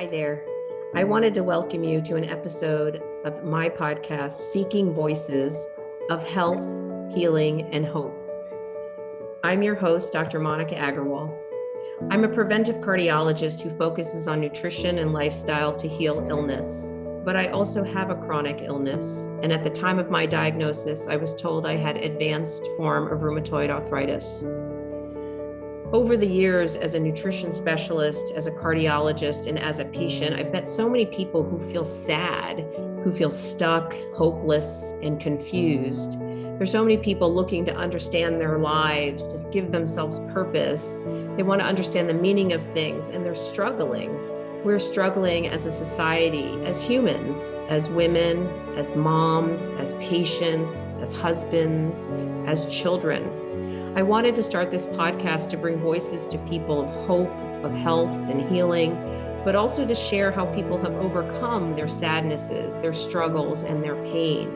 Hi there. I wanted to welcome you to an episode of my podcast, Seeking Voices of Health, Healing, and Hope. I'm your host, Dr. Monica Agarwal. I'm a preventive cardiologist who focuses on nutrition and lifestyle to heal illness, but I also have a chronic illness. And at the time of my diagnosis, I was told I had advanced form of rheumatoid arthritis. Over the years, as a nutrition specialist, as a cardiologist, and as a patient, I've met so many people who feel sad, who feel stuck, hopeless, and confused. There's so many people looking to understand their lives, to give themselves purpose. They want to understand the meaning of things, and they're struggling. We're struggling as a society, as humans, as women, as moms, as patients, as husbands, as children. I wanted to start this podcast to bring voices to people of hope, of health and healing, but also to share how people have overcome their sadnesses, their struggles, and their pain.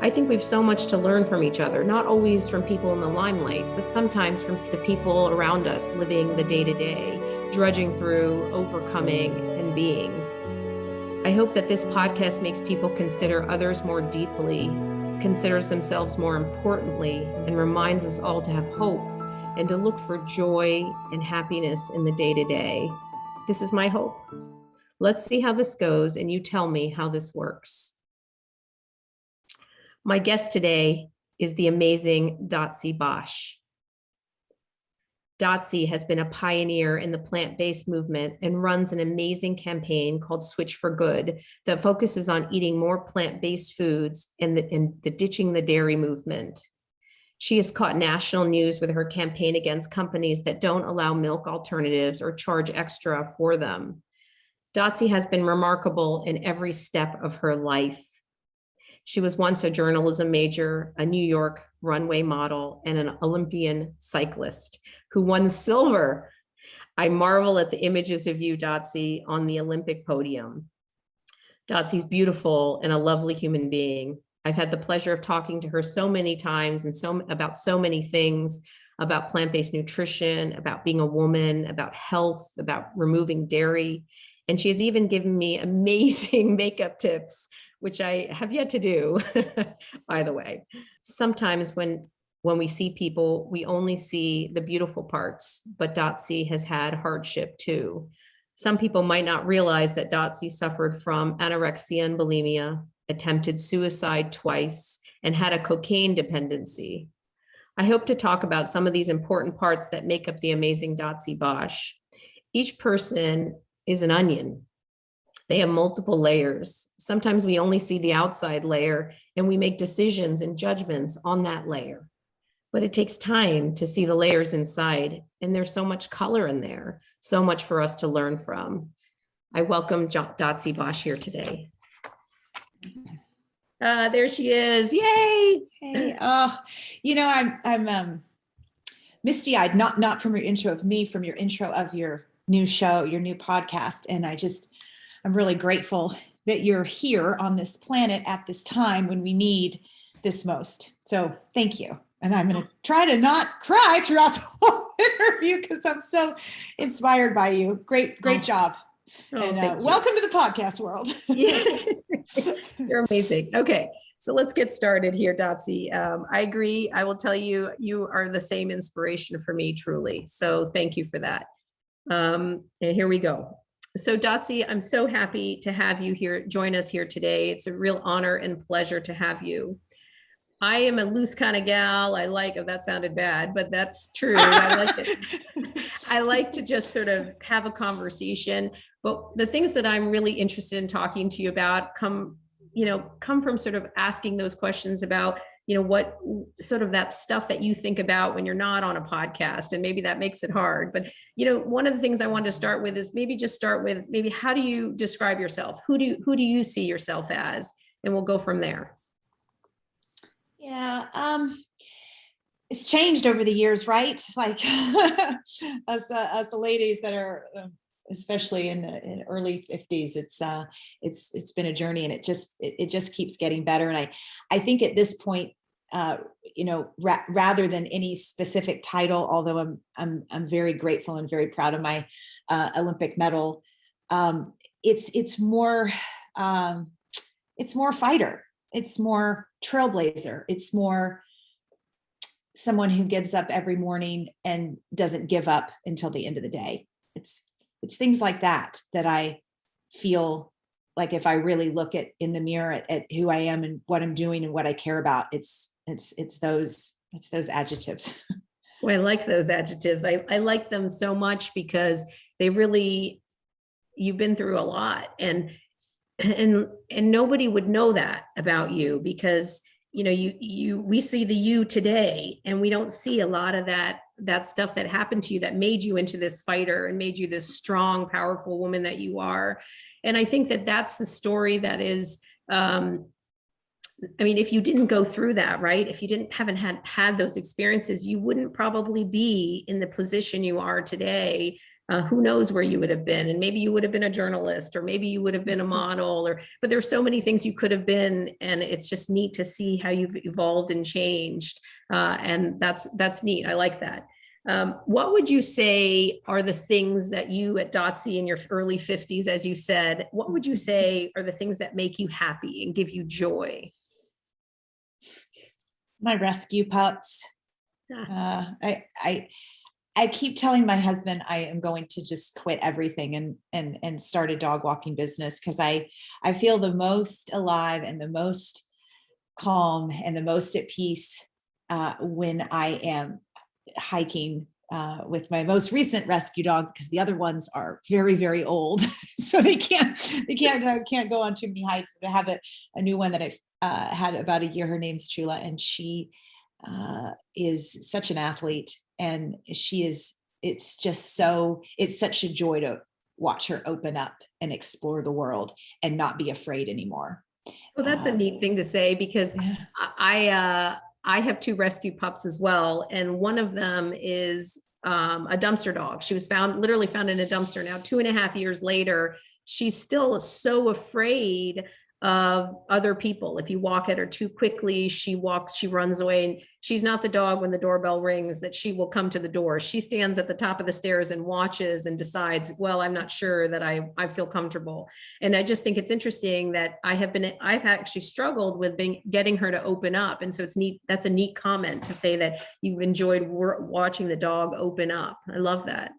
I think we've so much to learn from each other, not always from people in the limelight, but sometimes from the people around us living the day-to-day, drudging through, overcoming, and being. I hope that this podcast makes people consider others more deeply, considers themselves more importantly, and reminds us all to have hope and to look for joy and happiness in the day-to-day. This is my hope. Let's see how this goes, and you tell me how this works. My guest today is the amazing Dotsie Baush. Dotsie has been a pioneer in the plant-based movement and runs an amazing campaign called Switch for Good that focuses on eating more plant-based foods and the ditching the dairy movement. She has caught national news with her campaign against companies that don't allow milk alternatives or charge extra for them. Dotsie has been remarkable in every step of her life. She was once a journalism major, a New York runway model, and an Olympian cyclist who won silver. I marvel at the images of you, Dotsie, on the Olympic podium. Dotsie's beautiful and a lovely human being. I've had the pleasure of talking to her so many times and about so many things, about plant-based nutrition, about being a woman, about health, about removing dairy. And she has even given me amazing makeup tips, which I have yet to do, by the way. Sometimes when we see people, we only see the beautiful parts, but Dotsie has had hardship too. Some people might not realize that Dotsie suffered from anorexia and bulimia, attempted suicide twice, and had a cocaine dependency. I hope to talk about some of these important parts that make up the amazing Dotsie Baush. Each person is an onion. They have multiple layers. Sometimes we only see the outside layer and we make decisions and judgments on that layer. But it takes time to see the layers inside, and there's so much color in there, so much for us to learn from. I welcome Dotsie Baush here today. There she is. Yay! Hey, I'm misty-eyed, not from your intro of me, from your intro of your new show, your new podcast. And I'm really grateful that you're here on this planet at this time when we need this most. So thank you. And I'm going to try to not cry throughout the whole interview because I'm so inspired by you. Great job. And welcome to the podcast world. You're amazing. Okay. So let's get started here, Dotsie. I agree. I will tell you, you are the same inspiration for me, truly. So thank you for that. And here we go. So Dotsie, I'm so happy to have you here, join us here today. It's a real honor and pleasure to have you. I am a loose kind of gal. That sounded bad, but that's true. I like it. I like to just sort of have a conversation, but the things that I'm really interested in talking to you about come from sort of asking those questions about, what sort of that stuff that you think about when you're not on a podcast, and maybe that makes it hard. But, one of the things I wanted to start with is maybe how do you describe yourself? Who do you see yourself as? And we'll go from there. Yeah. It's changed over the years, right? Like us ladies that are, especially in the early 50s, it's been a journey, and it just keeps getting better. And I think at this point, rather than any specific title, although I'm very grateful and very proud of my Olympic medal, it's more, it's more fighter. It's more trailblazer. It's more someone who gives up every morning and doesn't give up until the end of the day. It's things like that I feel like if I really look at in the mirror at who I am and what I'm doing and what I care about, it's those adjectives. Well, I like those adjectives. I like them so much because they really, you've been through a lot, and nobody would know that about you because, we see the you today, and we don't see a lot of that stuff that happened to you that made you into this fighter and made you this strong, powerful woman that you are. And I think that that's the story that is, if you didn't go through that, right? If you haven't had those experiences, you wouldn't probably be in the position you are today. Who knows where you would have been? And maybe you would have been a journalist, or maybe you would have been a model, but there's so many things you could have been. And it's just neat to see how you've evolved and changed. And that's neat. I like that. What would you say are the things that you at Dotsie in your early 50s, as you said, what would you say are the things that make you happy and give you joy? My rescue pups. I keep telling my husband I am going to just quit everything and start a dog walking business, because I feel the most alive and the most calm and the most at peace when I am hiking with my most recent rescue dog, because the other ones are very, very old, so they can't go on too many hikes. I have a new one that I've had about a year. Her name's Chula, and she is such an athlete, and it's such a joy to watch her open up and explore the world and not be afraid anymore. Well, that's a neat thing to say, because I have two rescue pups as well. And one of them is a dumpster dog. She was literally found in a dumpster. Now, 2.5 years later, she's still so afraid of other people. If you walk at her too quickly, she runs away. And she's not the dog when the doorbell rings that she will come to the door. She stands at the top of the stairs and watches and decides, well, I'm not sure that I feel comfortable. And I just think it's interesting that I've actually struggled with getting her to open up. And so it's neat. That's a neat comment to say that you've enjoyed watching the dog open up. I love that.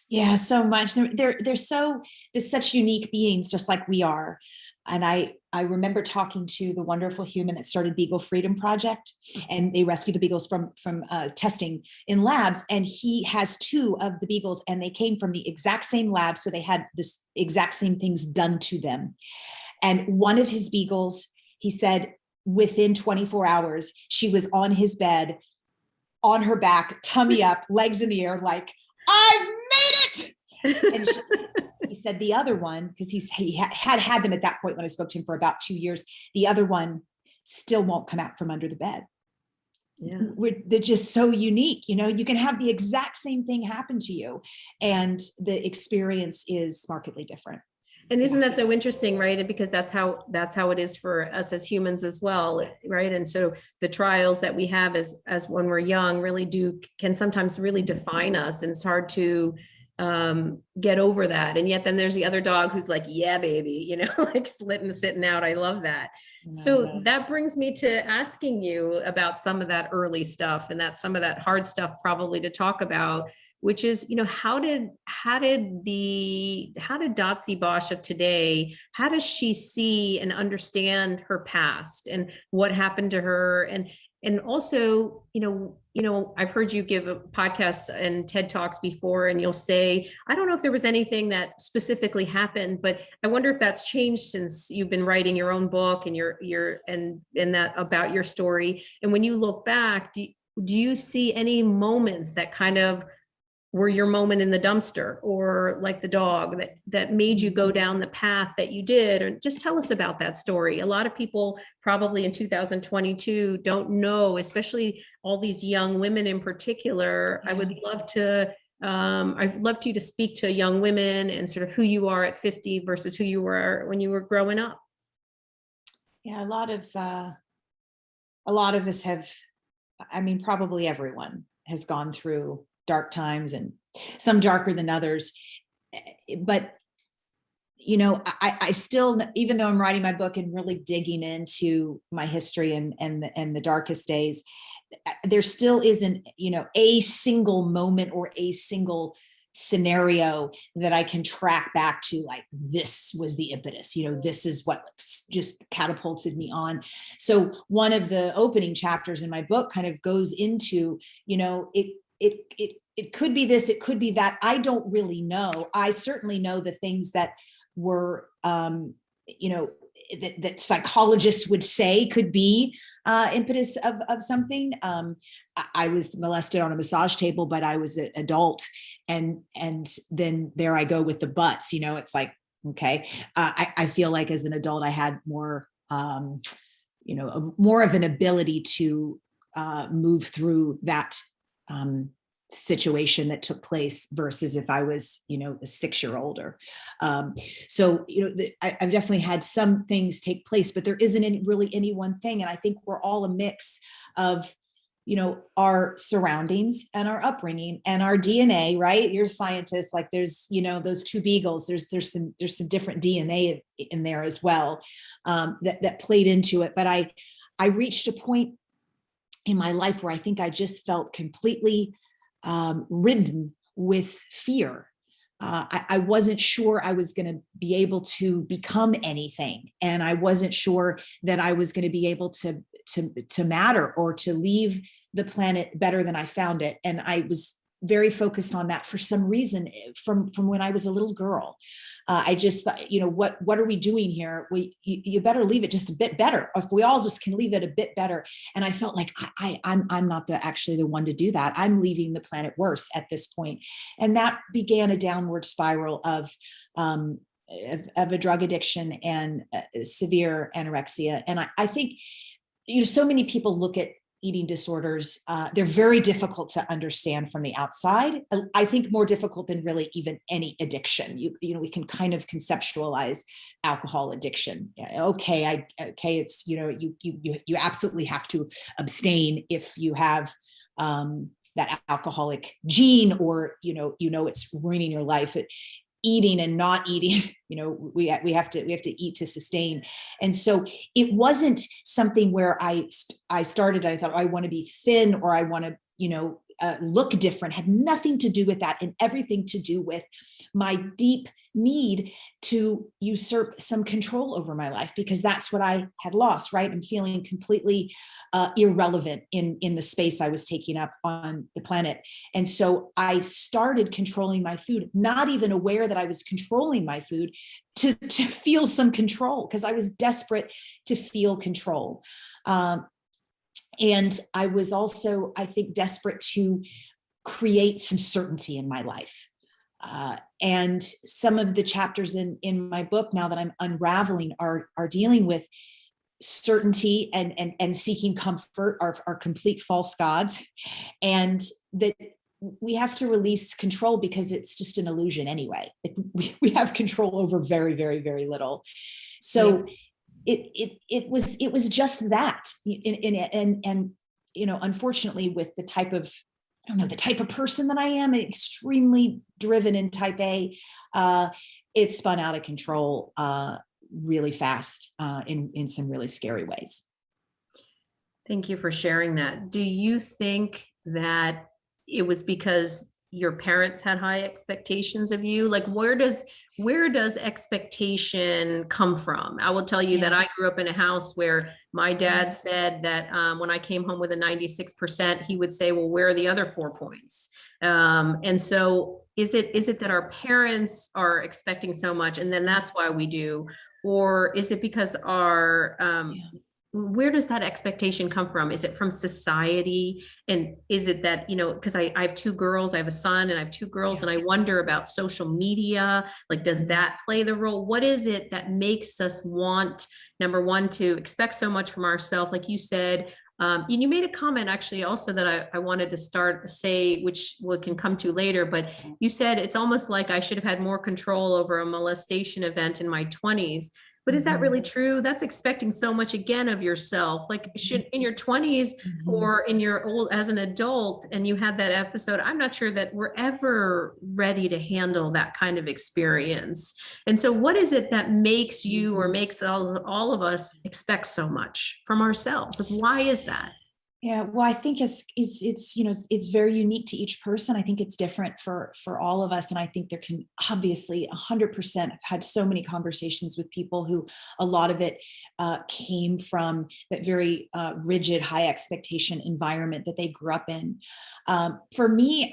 Yeah, so much. They're such unique beings, just like we are. And I remember talking to the wonderful human that started Beagle Freedom Project, and they rescued the beagles from testing in labs. And he has 2 of the beagles, and they came from the exact same lab. So they had this exact same things done to them. And one of his beagles, he said, within 24 hours, she was on his bed, on her back, tummy up, legs in the air, like, I've made it. And he said the other one, because he had them at that point when I spoke to him for about 2 years, the other one still won't come out from under the bed. Yeah, they're just so unique. You can have the exact same thing happen to you, and the experience is markedly different. And isn't that so interesting, right? Because that's how it is for us as humans as well, right? And so the trials that we have as when we're young really can sometimes really define us, and it's hard to get over that. And yet then there's the other dog who's like, yeah, baby, like sitting out. I love that. So that brings me to asking you about some of that early stuff, and some of that hard stuff probably to talk about, which is, how did Dotsie Baush of today, how does she see and understand her past and what happened to her? And also, I've heard you give podcasts and TED Talks before, and you'll say, I don't know if there was anything that specifically happened, but I wonder if that's changed since you've been writing your own book and and that about your story. And when you look back, do you see any moments that kind of were your moment in the dumpster, or like the dog that made you go down the path that you did? Or just tell us about that story. A lot of people probably in 2022 don't know, especially all these young women in particular. Yeah. I'd love you to speak to young women and sort of who you are at 50 versus who you were when you were growing up. Yeah, a lot of us have, probably everyone has gone through dark times, and some darker than others. But, I still, even though I'm writing my book and really digging into my history and the darkest days, there still isn't, a single moment or a single scenario that I can track back to, like, this was the impetus, this is what just catapulted me on. So one of the opening chapters in my book kind of goes into, it could be this, it could be that. I don't really know. I certainly know the things that were, that psychologists would say could be impetus of something. I was molested on a massage table, but I was an adult, and then there I go with the buts. It's like, okay, I feel like as an adult I had more, more of an ability to move through that situation that took place versus if I was, a 6-year-old. So, I've definitely had some things take place, but there isn't really any one thing. And I think we're all a mix of, our surroundings and our upbringing and our DNA, right? You're a scientist, like there's, those two beagles, there's some different DNA in there as well, that played into it. But I reached a point in my life where I think I just felt completely ridden with fear. I wasn't sure I was going to be able to become anything. And I wasn't sure that I was going to be able to matter or to leave the planet better than I found it. And I was very focused on that for some reason from when I was a little girl. I just thought, what are we doing here? You better leave it just a bit better. If we all just can leave it a bit better. And I felt like I'm not actually the one to do that. I'm leaving the planet worse at this point. And that began a downward spiral of a drug addiction and severe anorexia. And I think, so many people look at eating disorders. They're very difficult to understand from the outside. I think more difficult than really even any addiction. We can kind of conceptualize alcohol addiction. Okay, it's, you absolutely have to abstain if you have that alcoholic gene, or it's ruining your life. Eating and not eating, we have to eat to sustain. And so it wasn't something where I started, I thought, I want to be thin, or I want to, look different. Had nothing to do with that, and everything to do with my deep need to usurp some control over my life, because that's what I had lost, right? And feeling completely irrelevant in the space I was taking up on the planet. And so I started controlling my food, not even aware that I was controlling my food, to feel some control, because I was desperate to feel control. And I was also, I think, desperate to create some certainty in my life. And some of the chapters in my book, now that I'm unraveling, are dealing with certainty and seeking comfort are complete false gods. And that we have to release control, because it's just an illusion anyway. We have control over very, very, very little. So it was just that. And unfortunately, with the type of person that I am, extremely driven in type A, it spun out of control really fast in some really scary ways. Thank you for sharing that. Do you think that it was because your parents had high expectations of you? Like, where does expectation come from? I will tell you that I grew up in a house where my dad said that when I came home with a 96%, he would say, well, where are the other 4 points? And so is it that our parents are expecting so much, and then that's why we do? Or is it because where does that expectation come from? Is it from society? And is it that, because I have 2 girls, I have a son and I have 2 girls, and I wonder about social media, like, does that play the role? What is it that makes us want, number one, to expect so much from ourselves? Like you said, and you made a comment actually also that I wanted to say, which we can come to later, but you said it's almost like I should have had more control over a molestation event in my 20s. But is that really true? That's expecting so much again of yourself. Like should in your 20s or in your old as an adult and you had that episode, I'm not sure that we're ever ready to handle that kind of experience. And so what is it that makes you or makes all of us expect so much from ourselves? Like, why is that? Yeah, well, I think it's you know it's very unique to each person. I think it's different for all of us, and I think there can obviously 100%. I've had so many conversations with people who a lot of it came from that very rigid, high expectation environment that they grew up in. For me,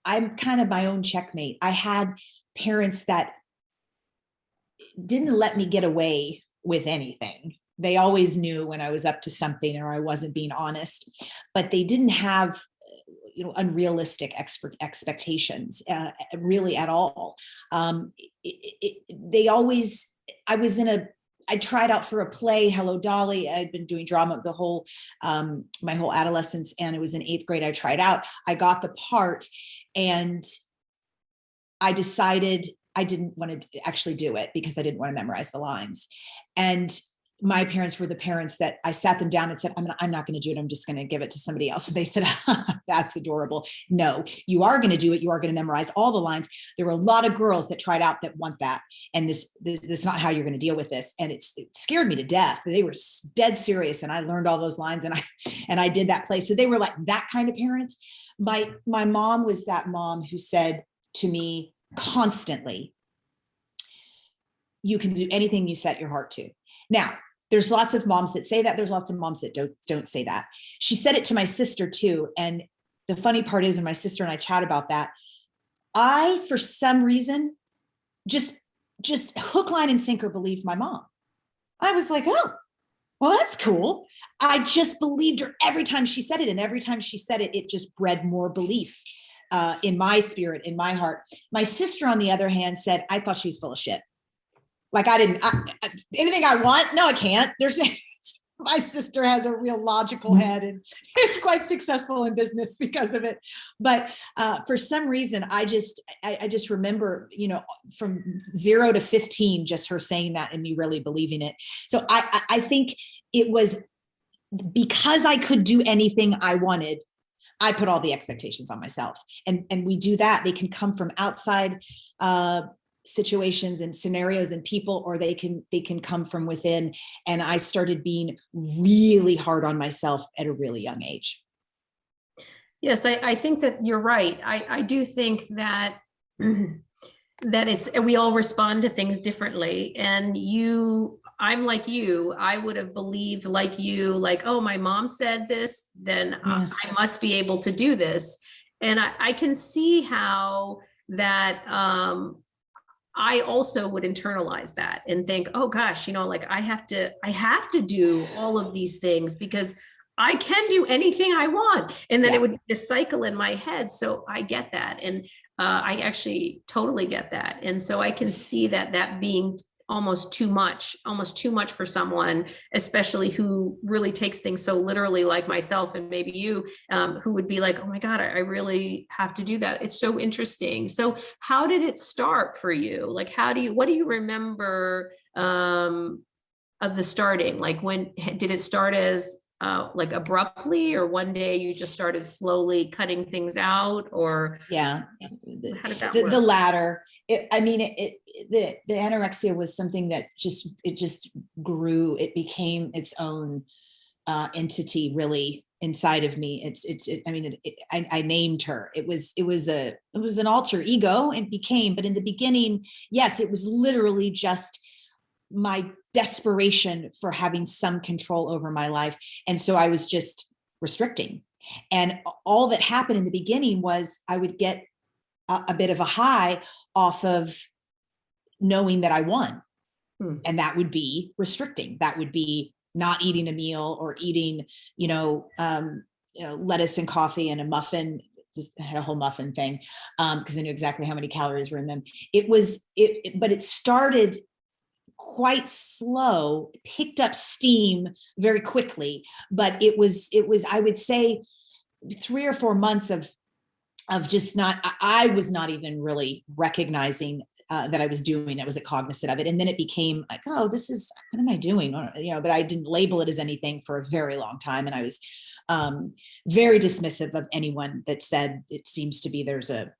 I'm kind of my own checkmate. I had parents that didn't let me get away with anything. They always knew when I was up to something or I wasn't being honest, but they didn't have, unrealistic expectations really at all. They always, I tried out for a play, Hello Dolly. I'd been doing drama the whole, my whole adolescence, and it was in 8th grade. I tried out, I got the part, and I decided I didn't want to actually do it because I didn't want to memorize the lines. And my parents were the parents that I sat them down and said, I'm not going to do it. I'm just going to give it to somebody else. And they said, that's adorable. No, you are going to do it. You are going to memorize all the lines. There were a lot of girls that tried out that want that. And this is not how you're going to deal with this. And it scared me to death. They were dead serious. And I learned all those lines and I did that play. So they were like that kind of parents. My mom was that mom who said to me constantly, you can do anything you set your heart to. Now, there's lots of moms that say that. There's lots of moms that don't say that. She said it to my sister too. And the funny part is, when my sister and I chat about that, I, for some reason, just hook, line, and sinker believed my mom. I was like, oh, well, that's cool. I just believed her every time she said it. And every time she said it, it just bred more belief in my spirit, in my heart. My sister, on the other hand, said, I thought she was full of shit. Like anything I want? No, I can't. My sister has a real logical head and is quite successful in business because of it. But for some reason, I just remember, from 0 to 15, just her saying that and me really believing it. So I think it was because I could do anything I wanted. I put all the expectations on myself, and we do that. They can come from outside situations and scenarios and people, or they can come from within. And I started being really hard on myself at a really young age. Yes, I think that you're right. I do think that we all respond to things differently. And I'm like you, I would have believed like you, like, oh, my mom said this, then I must be able to do this. And I can see how that, I also would internalize that and think, oh gosh, like I have to do all of these things because I can do anything I want. And then it would be a cycle in my head. So I get that. And I actually totally get that. And so I can see that being almost too much for someone, especially who really takes things so literally, like myself and maybe you, who would be like, oh my God, I really have to do that. It's so interesting. So how did it start for you? Like, what do you remember of the starting? Like, when did it start as like abruptly, or one day you just started slowly cutting things out, or how did that work? The latter. The anorexia was something that just grew. It became its own entity, really, inside of me. I named her. It was an alter ego, and became. But in the beginning, yes, it was literally just my desperation for having some control over my life. And so I was just restricting. And all that happened in the beginning was I would get a bit of a high off of knowing that I won. And that would be restricting. That would be not eating a meal, or eating, lettuce and coffee and a muffin. Just had a whole muffin thing because I knew exactly how many calories were in them. But it started quite slow, picked up steam very quickly. But it was, I would say, 3 or 4 months of of just not, I was not even really recognizing that I was doing it. I wasn't cognizant of it. And then it became like, oh, this is, what am I doing? But I didn't label it as anything for a very long time. And I was very dismissive of anyone that said it seems to be there's a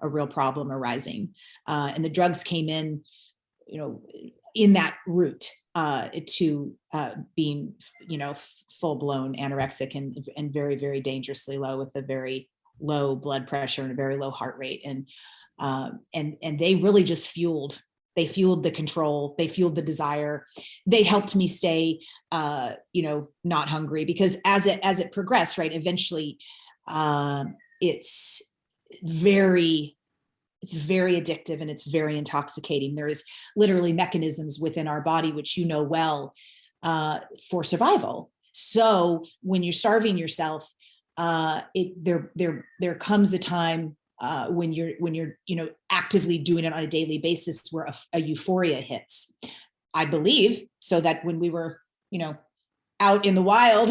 real problem arising. And the drugs came in, in that route to being, full-blown anorexic and very, very dangerously low, with a very low blood pressure and a very low heart rate. And they really just fueled the control. They fueled the desire. They helped me stay, not hungry, because as it progressed, right, eventually, it's very addictive and it's very intoxicating. There is literally mechanisms within our body, which well, for survival. So when you're starving yourself, there comes a time when you're actively doing it on a daily basis, where a euphoria hits, I believe, so that when we were out in the wild,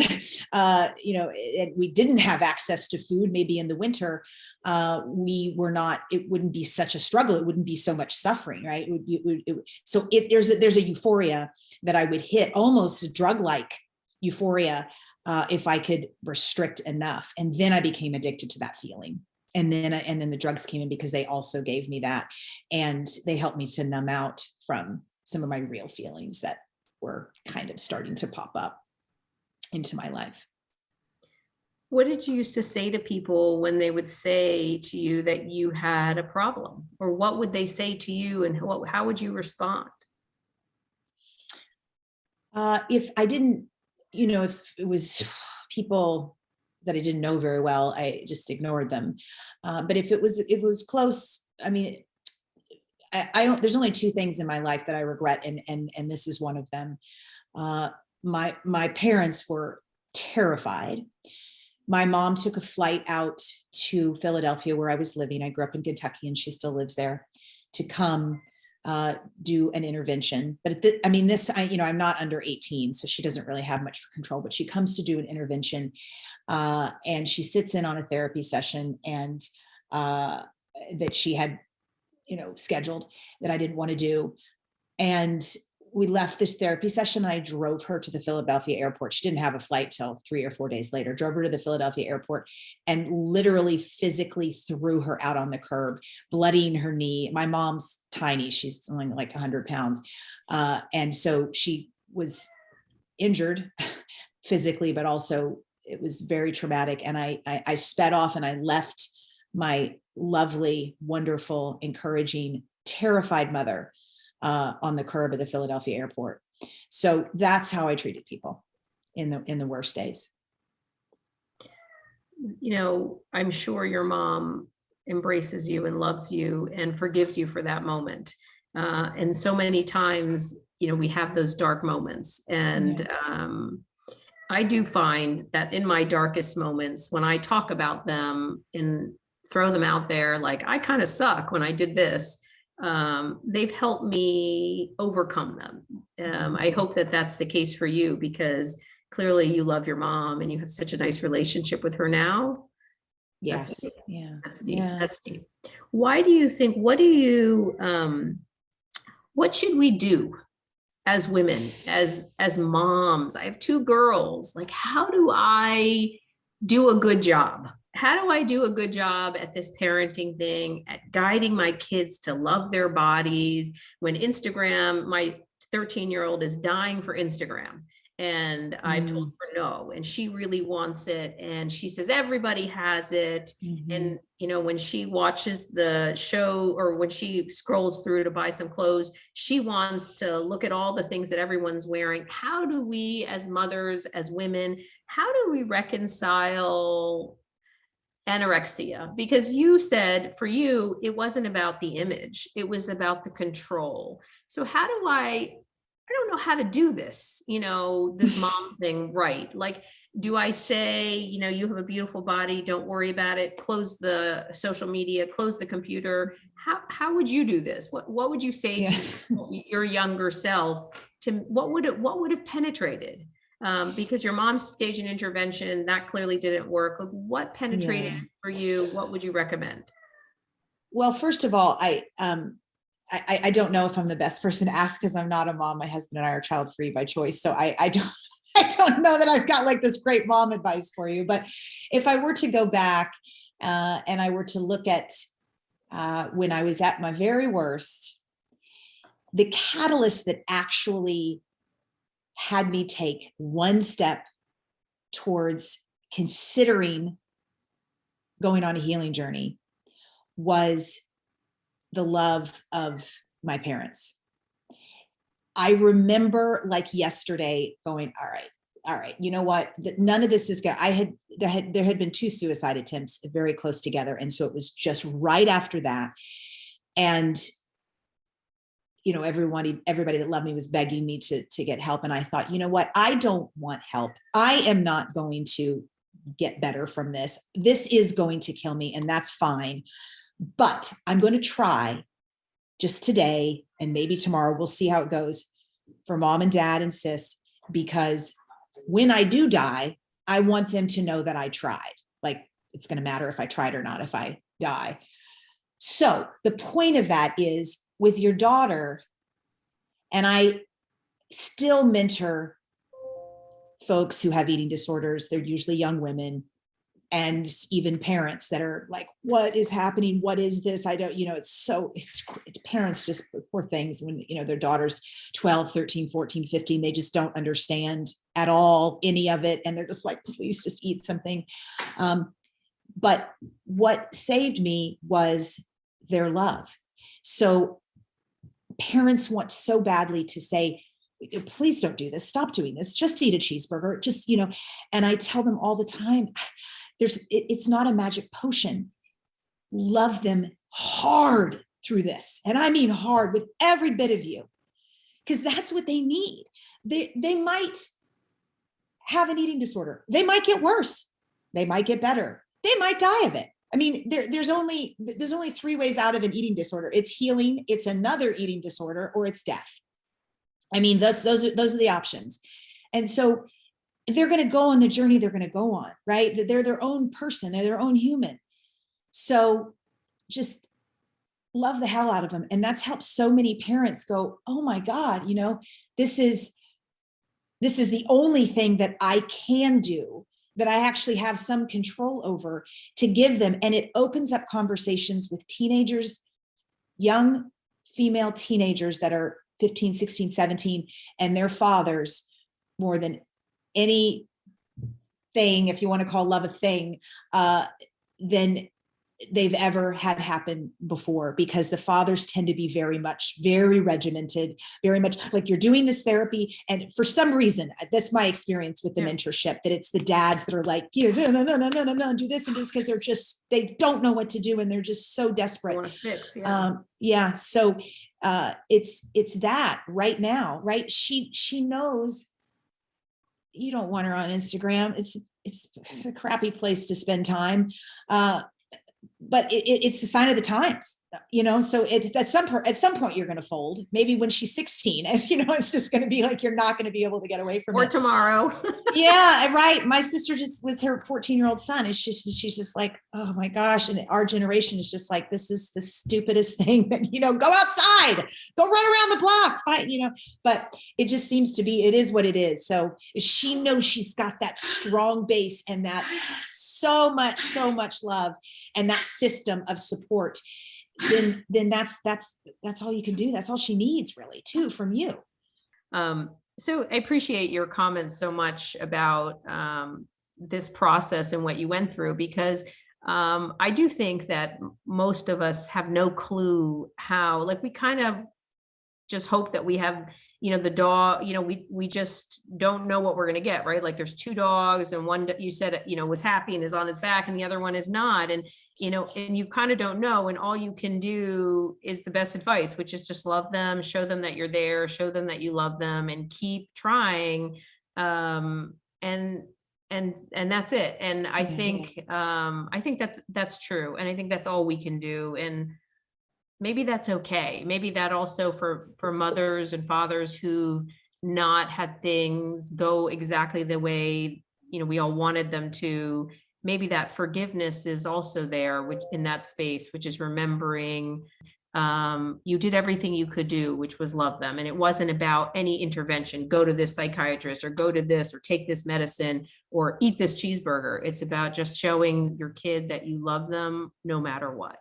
we didn't have access to food, maybe in the winter, it wouldn't be such a struggle. It wouldn't be so much suffering, right? There's a euphoria that I would hit, almost a drug-like euphoria, if I could restrict enough. And then I became addicted to that feeling. And then the drugs came in, because they also gave me that. And they helped me to numb out from some of my real feelings that were kind of starting to pop up into my life. What did you used to say to people when they would say to you that you had a problem? Or what would they say to you, and how would you respond? If I didn't, if it was people that I didn't know very well, I just ignored them. But if it was close, I mean, I don't, there's only two things in my life that I regret. And this is one of them. My parents were terrified. My mom took a flight out to Philadelphia, where I was living. I grew up in Kentucky, and she still lives there, to come do an intervention. But I'm not under 18, so she doesn't really have much control, but she comes to do an intervention, and she sits in on a therapy session, and that she had, scheduled, that I didn't want to do. And we left this therapy session, and I drove her to the Philadelphia airport. She didn't have a flight till 3 or 4 days later. Drove her to the Philadelphia airport and literally physically threw her out on the curb, bloodying her knee. My mom's tiny. She's only like 100 pounds. And so she was injured physically, but also it was very traumatic. And I sped off, and I left my lovely, wonderful, encouraging, terrified mother on the curb of the Philadelphia airport. So that's how I treated people in the worst days. I'm sure your mom embraces you and loves you and forgives you for that moment. And so many times, we have those dark moments. And I do find that in my darkest moments, when I talk about them and throw them out there, like, I kind of suck when I did this, they've helped me overcome them. I hope that that's the case for you, because clearly you love your mom and you have such a nice relationship with her now. Yes. That's Yeah. That's deep. Yeah. That's deep. Why do you think, what should we do as women, as moms? I have 2 girls. Like, how do I do a good job? How do I do a good job at this parenting thing, at guiding my kids to love their bodies, when Instagram, my 13-year-old is dying for Instagram, and I've told her no, and she really wants it, and she says everybody has it. And when she watches the show, or when she scrolls through to buy some clothes, she wants to look at all the things that everyone's wearing. How do we, as mothers, as women, how do we reconcile anorexia? Because you said for you, it wasn't about the image, it was about the control. So how do I don't know how to do this, this mom thing, right? Like, do I say, you have a beautiful body, don't worry about it, close the social media, close the computer? How would you do this? What would you say to your younger self? What would have penetrated? Because your mom staged an intervention that clearly didn't work. Like, what penetrated for you? What would you recommend? Well, first of all, I don't know if I'm the best person to ask because I'm not a mom. My husband and I are child free by choice. So I don't, I don't know that I've got like this great mom advice for you. But if I were to go back and I were to look at when I was at my very worst, the catalyst that actually had me take one step towards considering going on a healing journey was the love of my parents. I remember like yesterday going, all right, you know what? None of this is good. There had been 2 suicide attempts very close together. And so it was just right after that. And, you know, everybody that loved me was begging me to get help. And I thought, you know what? I don't want help. I am not going to get better from this. This is going to kill me, and that's fine. But I'm going to try just today, and maybe tomorrow, we'll see how it goes, for mom and dad and sis, because when I do die, I want them to know that I tried. Like, it's going to matter if I tried or not if I die. So the point of that is, with your daughter, and I still mentor folks who have eating disorders. They're usually young women, and even parents that are like, what is happening? What is this? I don't, you know, it's parents, just poor things, when, you know, their daughter's 12, 13, 14, 15, they just don't understand at all any of it. And they're just like, please just eat something. But what saved me was their love. So parents want so badly to say, please don't do this. Stop doing this. Just eat a cheeseburger. Just, you know, and I tell them all the time, it's not a magic potion. Love them hard through this. And I mean hard, with every bit of you, because that's what they need. They might have an eating disorder. They might get worse. They might get better. They might die of it. I mean, there's only 3 ways out of an eating disorder. It's healing, it's another eating disorder, or it's death. I mean, those are the options. And so they're going to go on the journey they're going to go on, right? They're their own person. They're their own human. So just love the hell out of them. And that's helped so many parents go, oh my God, you know, this is the only thing that I can do, that I actually have some control over, to give them. And it opens up conversations with teenagers, young female teenagers that are 15, 16, 17, and their fathers, more than anything, if you want to call love a thing, than they've ever had happen before, because the fathers tend to be very regimented, very much like, you're doing this therapy. And for some reason, that's my experience with the mentorship, that it's the dads that are like, no, do this and this, because they don't know what to do. And they're just so desperate. Want to fix, So it's that right now, right? She knows you don't want her on Instagram. It's a crappy place to spend time. But it's the sign of the times, you know, so it's at some point you're going to fold, maybe when she's 16, and, you know, it's just going to be like, you're not going to be able to get away from it. Or tomorrow. Yeah, right. My sister, just with her 14-year-old son, she's just like, oh my gosh. And our generation is just like, this is the stupidest thing that, you know, go outside, go run around the block, fight, you know, but it just seems to be, it is what it is. So she knows she's got that strong base, and that so much love, and that system of support, then that's all you can do. That's all she needs, really, too, from you. So I appreciate your comments so much about this process and what you went through, because I do think that most of us have no clue how, like, we kind of just hope that we have, you know, the dog, you know, we just don't know what we're going to get, right? Like, there's 2 dogs, and one, you said, you know, was happy and is on his back, and the other one is not. And, you know, and you kind of don't know. And all you can do is the best advice, which is just love them, show them that you're there, show them that you love them, and keep trying. And that's it. And I think that's true. And I think that's all we can do. And maybe that's okay. Maybe that also for mothers and fathers who not had things go exactly the way, we all wanted them to, maybe that forgiveness is also there, which in that space, which is remembering you did everything you could do, which was love them. And it wasn't about any intervention, go to this psychiatrist or go to this or take this medicine or eat this cheeseburger. It's about just showing your kid that you love them no matter what.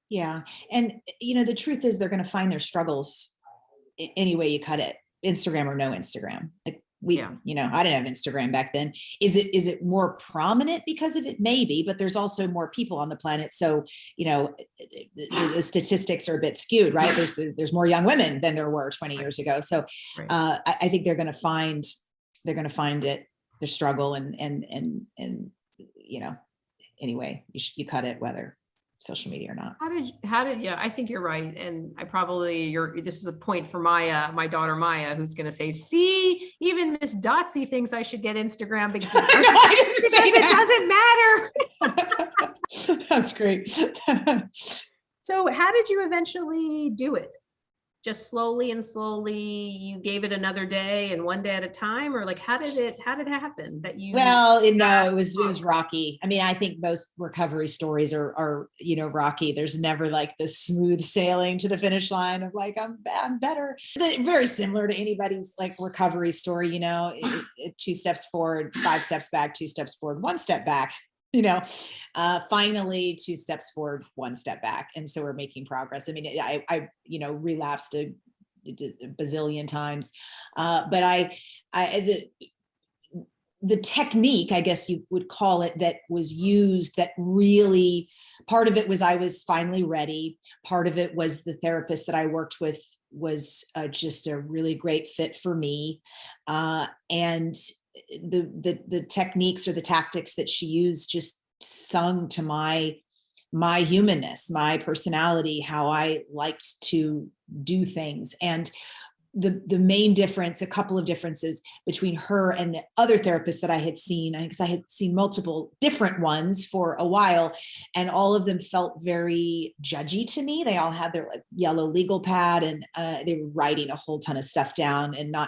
Yeah. And, the truth is they're going to find their struggles any way you cut it, Instagram or no Instagram. Like I didn't have Instagram back then. Is it more prominent because of it? Maybe, but there's also more people on the planet. So, the statistics are a bit skewed, right? There's more young women than there were 20 years ago. So I think they're going to find it, their struggle and anyway, you cut it, whether social media or not. Yeah, I think you're right. And this is a point for my daughter, Maya, who's going to say, see, even Miss Dotsie thinks I should get Instagram because it doesn't matter. That's great. So how did you eventually do it? Just slowly you gave it another day and one day at a time, or like, how did it happen that you? Well, it was rocky. I mean, I think most recovery stories are rocky. There's never like this smooth sailing to the finish line of like, I'm better. Very similar to anybody's like recovery story, 2 steps forward, 5 steps back, 2 steps forward, 1 step back. Finally 2 steps forward, 1 step back. And so we're making progress. I mean, I relapsed a bazillion times. But the technique, I guess you would call it, that was used, that really, part of it was I was finally ready. Part of it was the therapist that I worked with was just a really great fit for me. And the techniques or the tactics that she used just sung to my humanness, my personality, how I liked to do things. And the main difference, a couple of differences between her and the other therapists that I had seen, because I had seen multiple different ones for a while, and all of them felt very judgy to me. They all had their like yellow legal pad, and they were writing a whole ton of stuff down, and I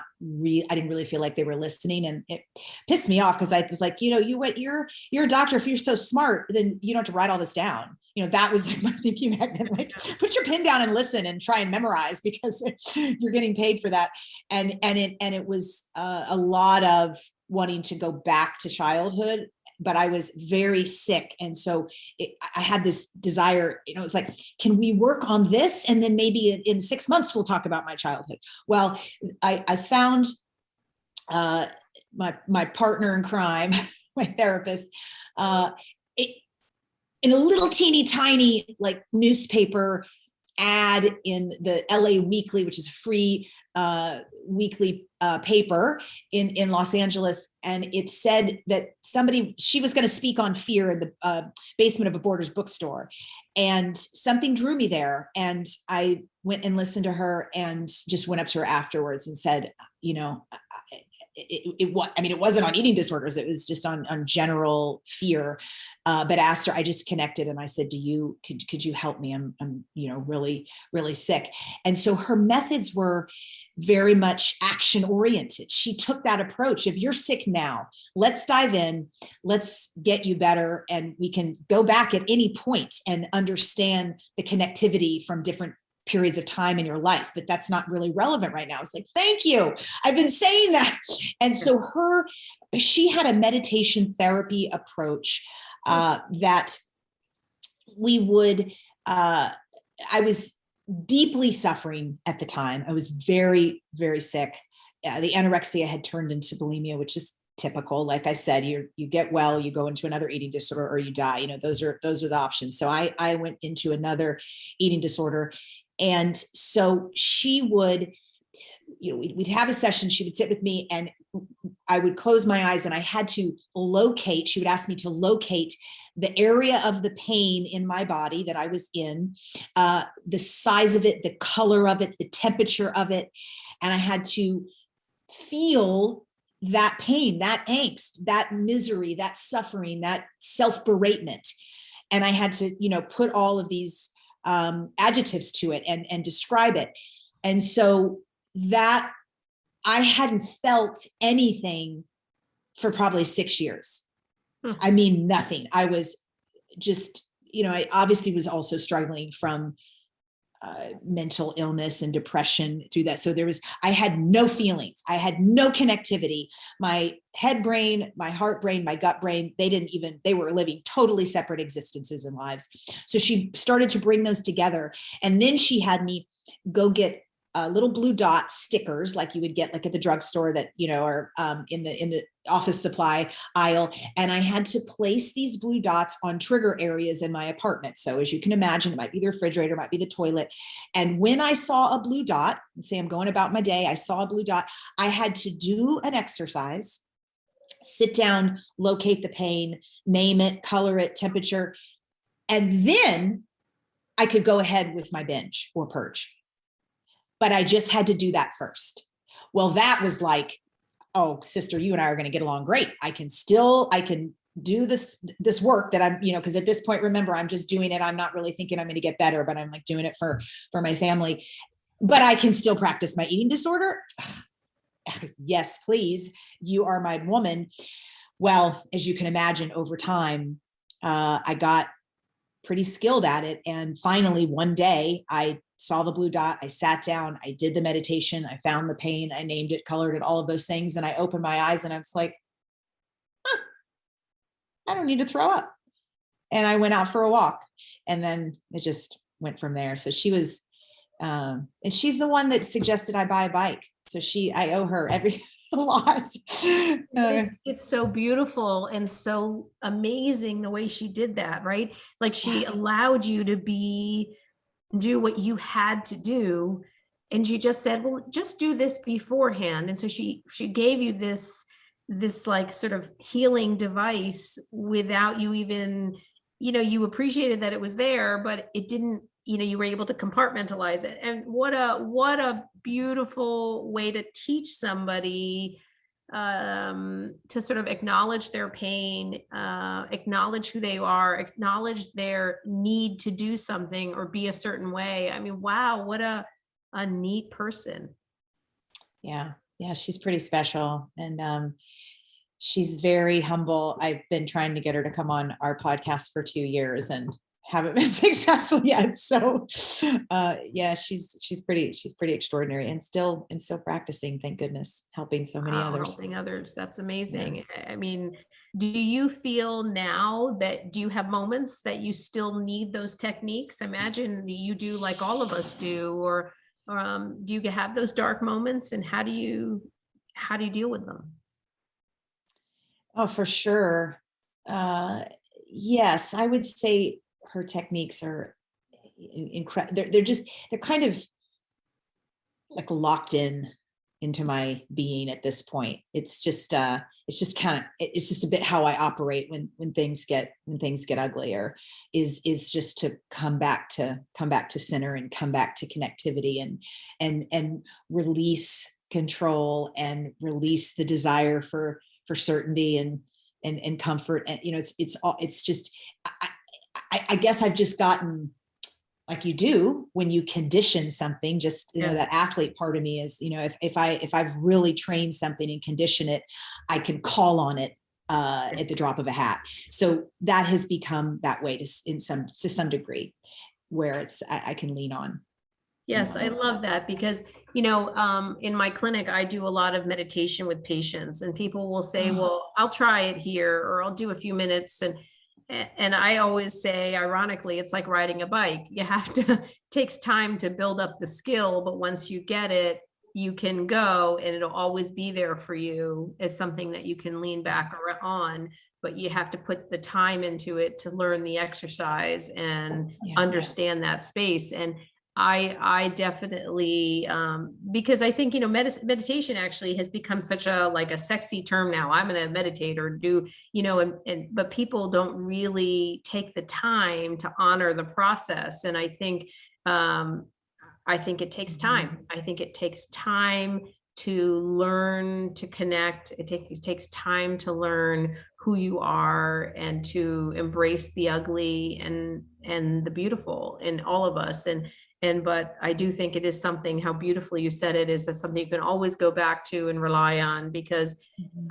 didn't really feel like they were listening, and it pissed me off because I was like, you're a doctor. If you're so smart, then you don't have to write all this down. That was like my thinking back then, like, put your pen down and listen and try and memorize, because you're getting paid for that. And it was a lot of wanting to go back to childhood, but I was very sick. And so I had this desire, it's like, can we work on this? And then maybe in 6 months, we'll talk about my childhood. Well, I found my partner in crime, my therapist, in a little teeny tiny like newspaper ad in the LA Weekly, which is a free weekly paper in Los Angeles. And it said that she was going to speak on fear in the basement of a Borders bookstore. And something drew me there. And I went and listened to her and just went up to her afterwards and said, it wasn't on eating disorders. It was just on general fear. But asked her, I just connected and I said, could you help me? I'm really, really sick. And so her methods were very much action oriented. She took that approach. If you're sick now, let's dive in, let's get you better. And we can go back at any point and understand the connectivity from different periods of time in your life, but that's not really relevant right now. It's like, thank you. I've been saying that. And so she had a meditation therapy approach that we would, I was deeply suffering at the time. I was very, very sick. The anorexia had turned into bulimia, which is typical. Like I said, you get well, you go into another eating disorder, or you die. Those are the options. So I went into another eating disorder. And so she would, we'd have a session, she would sit with me and I would close my eyes and I had to locate, she would ask me to locate the area of the pain in my body that I was in, the size of it, the color of it, the temperature of it. And I had to feel that pain, that angst, that misery, that suffering, that self-beratement. And I had to, put all of these adjectives to it and describe it. And so that I hadn't felt anything for probably 6 years. I mean, nothing. I was just, I obviously was also struggling from mental illness and depression through that. So I had no feelings. I had no connectivity. My head brain, my heart brain, my gut brain, they were living totally separate existences and lives. So she started to bring those together. And then she had me go get little blue dot stickers like you would get like at the drugstore that, are in the office supply aisle. And I had to place these blue dots on trigger areas in my apartment. So as you can imagine, it might be the refrigerator, it might be the toilet. And when I saw a blue dot, let's say I'm going about my day, I saw a blue dot, I had to do an exercise, sit down, locate the pain, name it, color it, temperature, and then I could go ahead with my binge or purge. But I just had to do that first. Well, that was like, oh, sister, you and I are going to get along great. I can do this work that I'm, because at this point, remember, I'm just doing it. I'm not really thinking I'm going to get better, but I'm like doing it for my family. But I can still practice my eating disorder. Yes, please. You are my woman. Well, as you can imagine, over time, I got pretty skilled at it. And finally, one day I saw the blue dot, I sat down, I did the meditation, I found the pain, I named it, colored it, all of those things. And I opened my eyes and I was like, I don't need to throw up. And I went out for a walk and then it just went from there. So she was, and she's the one that suggested I buy a bike. So I owe her a lot. It's so beautiful and so amazing the way she did that, right? Like she allowed you to do what you had to do. And she just said, well, just do this beforehand. And so she gave you this like sort of healing device without you even, you appreciated that it was there, but it didn't, you were able to compartmentalize it. And what a beautiful way to teach somebody to sort of acknowledge their pain, acknowledge who they are, acknowledge their need to do something or be a certain way. I mean, wow, what a neat person. Yeah. She's pretty special. And she's very humble. I've been trying to get her to come on our podcast for 2 years and haven't been successful yet. So she's pretty extraordinary and still practicing, thank goodness, helping so many others. Helping others. That's amazing. Yeah. I mean, do you feel now do you have moments that you still need those techniques? I imagine you do, like all of us do, or do you have those dark moments, and how do you deal with them? Oh, for sure. Yes, I would say her techniques are incredible. They're kind of like locked into my being at this point. It's just a bit how I operate when things get uglier, is just to come back to center and come back to connectivity and release control and release the desire for certainty and comfort. And it's just I guess I've just gotten, like you do when you condition something, just that athlete part of me is, if I've really trained something and condition it, I can call on it at the drop of a hat. So that has become that way to some degree, where I can lean on. Yes, I love that because, in my clinic, I do a lot of meditation with patients, and people will say, well, I'll try it here, or I'll do a few minutes. And I always say, ironically, it's like riding a bike. You have to, takes time to build up the skill, but once you get it, you can go and it'll always be there for you as something that you can lean back on, but you have to put the time into it to learn the exercise and understand that space. And I definitely, because I think, meditation actually has become such a sexy term now. I'm going to meditate or do, but people don't really take the time to honor the process. And I think it takes time. I think it takes time to learn to connect. It takes time to learn who you are and to embrace the ugly and the beautiful in all of us. but I do think it is something, how beautifully you said it, is that something you can always go back to and rely on, because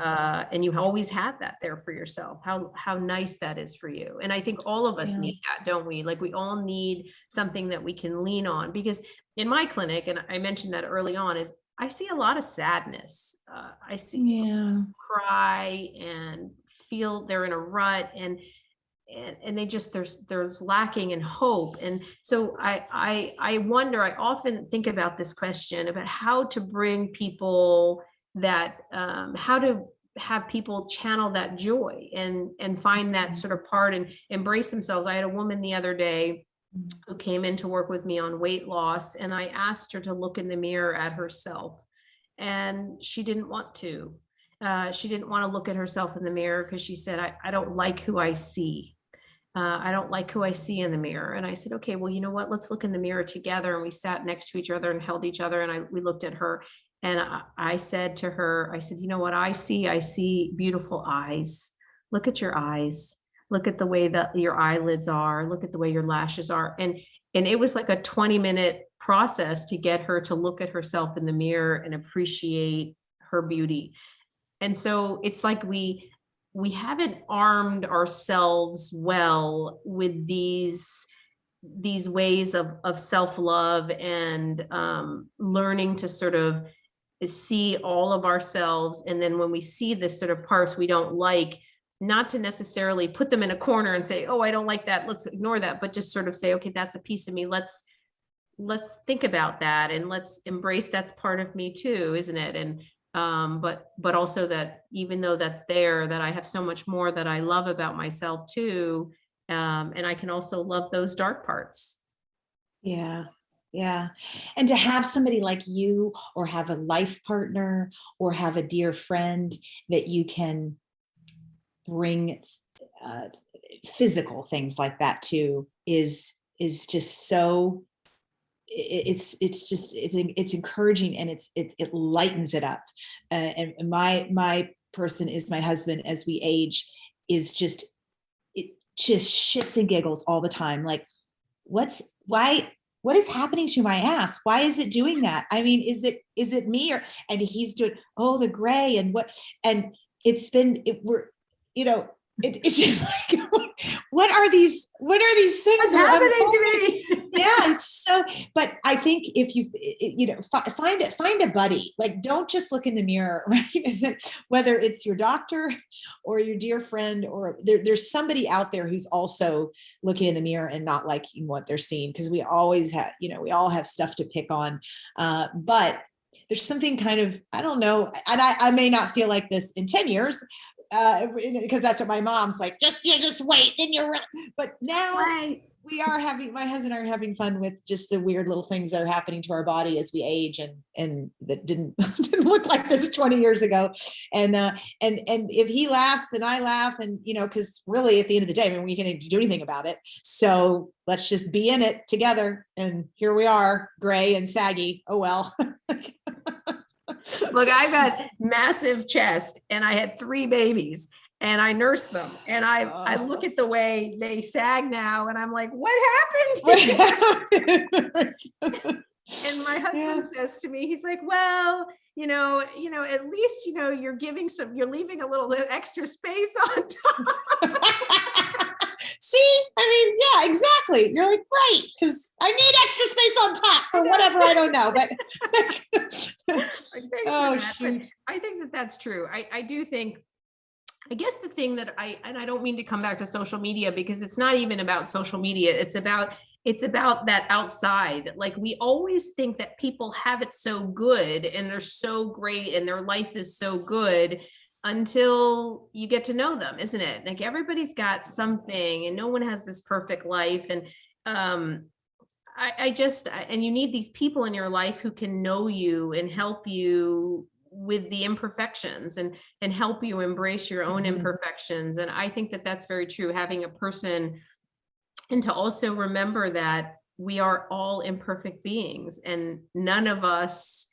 and you always have that there for yourself. How nice that is for you. And I think all of us Yeah. need that, don't we? Like, we all need something that we can lean on, because in my clinic, and I mentioned that early on, is I see a lot of sadness. I see people cry and feel they're in a rut, and they just, there's lacking in hope. And so I wonder, I often think about this question about how to bring people that, how to have people channel that joy and find that sort of part and embrace themselves. I had a woman the other day who came in to work with me on weight loss, and I asked her to look in the mirror at herself, and she didn't want to. She didn't want to look at herself in the mirror because she said, I don't like who I see. I don't like who I see in the mirror. And I said, okay, well, you know what? Let's look in the mirror together. And we sat next to each other and held each other. And we looked at her, and I said to her, I said, you know what I see? I see beautiful eyes. Look at your eyes. Look at the way that your eyelids are. Look at the way your lashes are. And it was like a 20-minute process to get her to look at herself in the mirror and appreciate her beauty. And so it's like we haven't armed ourselves well with these ways of self-love and learning to sort of see all of ourselves. And then when we see this sort of parts we don't like, not to necessarily put them in a corner and say, oh, I don't like that, let's ignore that, but just sort of say, okay, that's a piece of me. Let's think about that, and let's embrace that's part of me too, isn't it? And but also that even though that's there, that I have so much more that I love about myself too. And I can also love those dark parts. Yeah. Yeah. And to have somebody like you, or have a life partner, or have a dear friend that you can bring physical things like that to is just so, it's encouraging, and it lightens it up. And my person is my husband. As we age, is just, it just shits and giggles all the time. Like, what is happening to my ass? Why is it doing that? I mean, is it me? Or, and he's doing, oh, the gray and what, and it's just like, what are these things What's that are happening to unfolding? me? Yeah, it's so, but I think if find a buddy, like, don't just look in the mirror, right? Whether it's your doctor or your dear friend, or there's somebody out there who's also looking in the mirror and not liking what they're seeing, because we always have, we all have stuff to pick on. But there's something kind of, I don't know, and I may not feel like this in 10 years, because that's what my mom's like, just wait, and but now Right. my husband and I are having fun with just the weird little things that are happening to our body as we age, and that didn't look like this 20 years ago. And if he laughs and I laugh, and, because really at the end of the day, I mean, we can't do anything about it. So let's just be in it together. And here we are, gray and saggy. Oh, well. Look, I've had massive chest, and I had 3 babies, and I nursed them, and I look at the way they sag now, and I'm like, what happened? And my husband says to me, he's like, well, at least, you're leaving a little extra space on top. See, I mean, yeah, exactly. You're like, right, because I need extra space on top or whatever. I don't know, but shoot. I think that that's true. I do think, I guess the thing that and I don't mean to come back to social media, because it's not even about social media. It's about that outside. Like, we always think that people have it so good and they're so great and their life is so good, until you get to know them, isn't it? Like, everybody's got something, and no one has this perfect life. And and you need these people in your life who can know you and help you with the imperfections, and help you embrace your own imperfections. And I think that that's very true, having a person, and to also remember that we are all imperfect beings, and none of us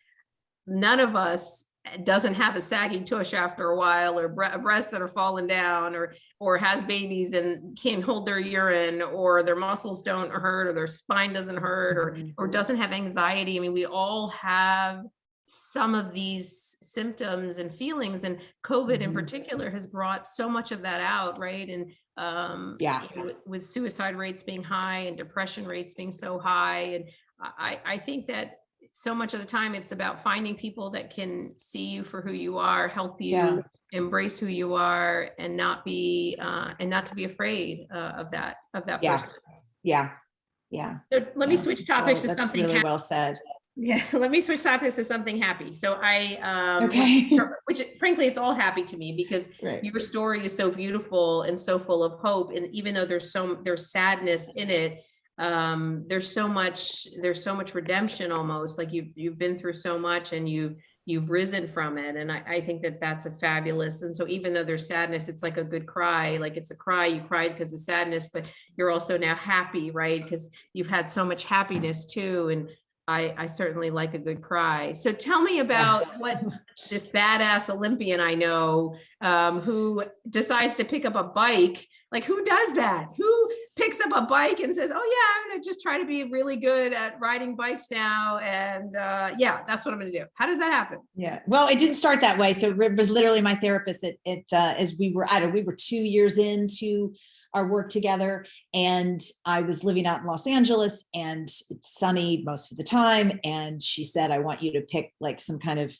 doesn't have a saggy tush after a while, or breasts that are falling down, or has babies and can't hold their urine, or their muscles don't hurt, or their spine doesn't hurt, or doesn't have anxiety. I mean, we all have some of these symptoms and feelings, and COVID in particular has brought so much of that out, right? And with suicide rates being high and depression rates being so high, and I think that so much of the time it's about finding people that can see you for who you are, help you embrace who you are, and not to be afraid of that person. Yeah. So let me switch topics to that's something really happy. well said. Yeah, let me switch topics to something happy. So Okay. which frankly, it's all happy to me, because your story is so beautiful and so full of hope. And even though there's sadness in it, there's so much redemption, almost like you've been through so much, and you've risen from it. And I think that's a fabulous. And so even though there's sadness, it's like a good cry, like it's a cry, you cried because of sadness, but you're also now happy, right? Because you've had so much happiness too. And I certainly like a good cry. So tell me about what this badass Olympian I know, who decides to pick up a bike. Like, who does that? Who picks up a bike and says, oh yeah, I'm going to just try to be really good at riding bikes now. And that's what I'm going to do. How does that happen? Yeah. Well, it didn't start that way. So Riv was literally my therapist as we were 2 years into our work together, and I was living out in Los Angeles, and it's sunny most of the time. And she said, I want you to pick like some kind of,